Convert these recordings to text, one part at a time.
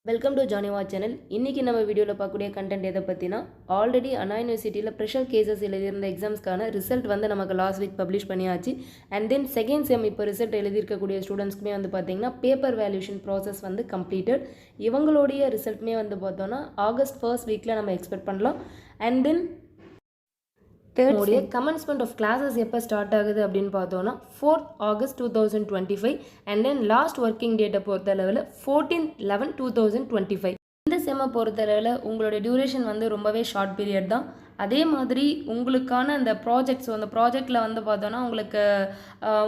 Welcome to ஜானிவா channel. இன்றைக்கி நம்ம வீடியோவில் பார்க்கக்கூடிய கண்டென்ட் எதை பற்றினா, ஆல்ரெடி அண்ணா யூனிவர்சிட்டியில் ப்ரெஷர் கேசஸ் எழுதியிருந்த எக்ஸாம்ஸ்க்கான ரிசல்ட் வந்து நமக்கு லாஸ்ட் வீக் பப்ளிஷ் பண்ணியாச்சு. அண்ட் தென் செகண்ட் செம் இப்போ ரிசல்ட் எழுதியிருக்கக்கூடிய ஸ்டூடெண்ட்ஸ்க்குமே வந்து பார்த்திங்கன்னா பேப்பர் வேல்யூஷன் ப்ராசஸ் வந்து கம்ப்ளீட்டட். இவங்களுடைய ரிசல்ட்டுமே வந்து பார்த்தோன்னா ஆகஸ்ட் ஃபர்ஸ்ட் வீக்கில் நம்ம எக்ஸ்பெக்ட் பண்ணலாம். And then third commencement of classes எப்போ ஸ்டார்ட் ஆகுது அப்படின்னு பார்த்தோன்னா 4th August 2025. And then last working டேட்டை பொறுத்தளவில் 14/11/2025. இந்த செம்மை பொறுத்தளவில் உங்களோட டியூரேஷன் வந்து ரொம்பவே ஷார்ட் பீரியட் தான். அதே மாதிரி உங்களுக்கான அந்த ப்ராஜெக்ட்ஸ் அந்த ப்ராஜெக்டில் வந்து பார்த்தோன்னா உங்களுக்கு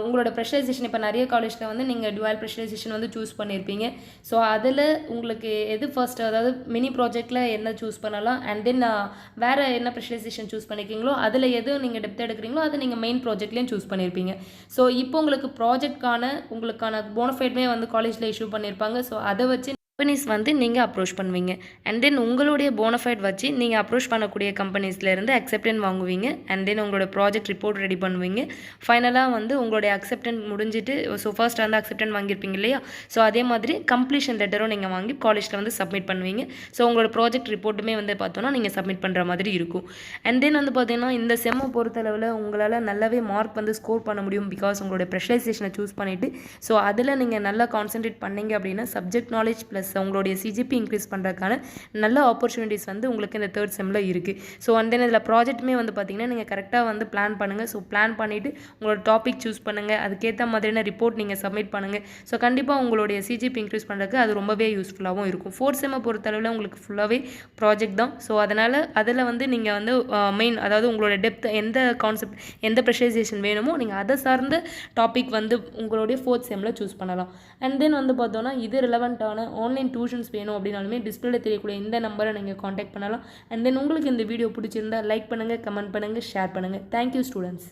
உங்களோட ப்ரெஷரைசேஷன் இப்போ நிறைய காலேஜில் வந்து நீங்கள் டுவல் ப்ரெஷரைசேஷன் வந்து சூஸ் பண்ணியிருப்பீங்க. ஸோ அதில் உங்களுக்கு எது ஃபர்ஸ்ட், அதாவது மினி ப்ராஜெக்டில் என்ன சூஸ் பண்ணலாம், அண்ட் தென் வேறு என்ன ப்ரெஷரைசேஷன் சூஸ் பண்ணியிருக்கீங்களோ அதில் எது நீங்கள் டெப்த் எடுக்கிறீங்களோ அதை நீங்கள் மெயின் ப்ராஜெக்ட்லேயும் சூஸ் பண்ணியிருப்பீங்க. ஸோ இப்போ உங்களுக்கு ப்ராஜெக்ட்கான உங்களுக்கான போனஃபைடுமே வந்து காலேஜில் இஷ்யூ பண்ணியிருப்பாங்க. ஸோ அதை வச்சு கம்பெனிஸ் வந்து நீங்கள் அப்ரோச் பண்ணுவீங்க. அண்ட் தென் உங்களுடைய போனஃபைட் வச்சு நீங்கள் அப்ரோச் பண்ணக்கூடிய கம்பெனிஸ்லேருந்து அக்செப்டன்ஸ் வாங்குவீங்க. அண்ட் தென் உங்களோட ப்ராஜெக்ட் ரிப்போர்ட் ரெடி பண்ணுவீங்க. ஃபைனலாக வந்து உங்களுடைய அக்செப்டன்ஸ் முடிஞ்சிட்டு, ஸோ ஃபர்ஸ்ட் வந்து அக்செப்டன்ஸ் வாங்கியிருப்பீங்க இல்லையா, ஸோ அதே மாதிரி கம்ப்ளீஷன் லெட்டரும் நீங்கள் வாங்கி காலேஜில் வந்து சப்மிட் பண்ணுவீங்க. ஸோ உங்களோட ப்ராஜெக்ட் ரிப்போர்ட்டுமே வந்து பார்த்தோன்னா நீங்கள் சப்மிட் பண்ணுற மாதிரி இருக்கும். அண்ட் தென் வந்து பார்த்தீங்கன்னா இந்த செம்மை பொறுத்தளவில் உங்களால் நல்லாவே மார்க் வந்து ஸ்கோர் பண்ண முடியும். பிகாஸ் உங்களோட ஸ்பெஷலைசேஷனை சூஸ் பண்ணிவிட்டு ஸோ அதில் நீங்கள் நல்லா கான்சென்ட்ரேட் பண்ணீங்க அப்படின்னா சப்ஜெக்ட் நாலேஜ் ப்ளஸ் உங்களுடைய சிஜிபி இன்க்ரீஸ் பண்ணுறதுக்கான நல்ல ஆப்பர்ச்சுனிட்டிஸ் வந்து உங்களுக்கு இந்த தேர்ட் செம்மில் இருக்குது. ஸோ அண்ட் தென் இதில் ப்ராஜெக்ட்டுமே வந்து பார்த்திங்கன்னா நீங்கள் கரெக்டாக வந்து பிளான் பண்ணுங்கள். ஸோ பிளான் பண்ணிவிட்டு உங்களோட டாபிக் சூஸ் பண்ணுங்கள், அதுக்கேற்ற மாதிரியான ரிப்போர்ட் நீங்கள் சப்மிட் பண்ணுங்கள். ஸோ கண்டிப்பாக உங்களுடைய சிஜிபி இன்க்ரீஸ் பண்ணுறதுக்கு அது ரொம்பவே யூஸ்ஃபுல்லாகவும் இருக்கும். ஃபோர்த் செம்மை பொறுத்தளவில் உங்களுக்கு ஃபுல்லாகவே ப்ராஜெக்ட் தான். ஸோ அதனால் அதில் வந்து நீங்கள் வந்து மெயின், அதாவது உங்களோட டெப்த் எந்த கான்செப்ட் எந்த ப்ரெஷரைசேஷன் வேணுமோ நீங்கள் அதை சார்ந்த டாபிக் வந்து உங்களுடைய ஃபோர்த் செம்மில் சூஸ் பண்ணலாம். அண்ட் தென் வந்து பார்த்தோன்னா இது ரிலவெண்ட்டான ஆன்லைன் டியூஷன்ஸ் வேணும் அப்படின்னாலுமே டிஸ்பிளேல தெரியக்கூடிய இந்த நம்பரை நீங்கள் காண்டாக்ட் பண்ணலாம். அண்ட் தென் உங்களுக்கு இந்த வீடியோ பிடிச்சிருந்தா லைக் பண்ணுங்கள், கமெண்ட் பண்ணுங்கள், ஷேர் பண்ணுங்கள். Thank you students.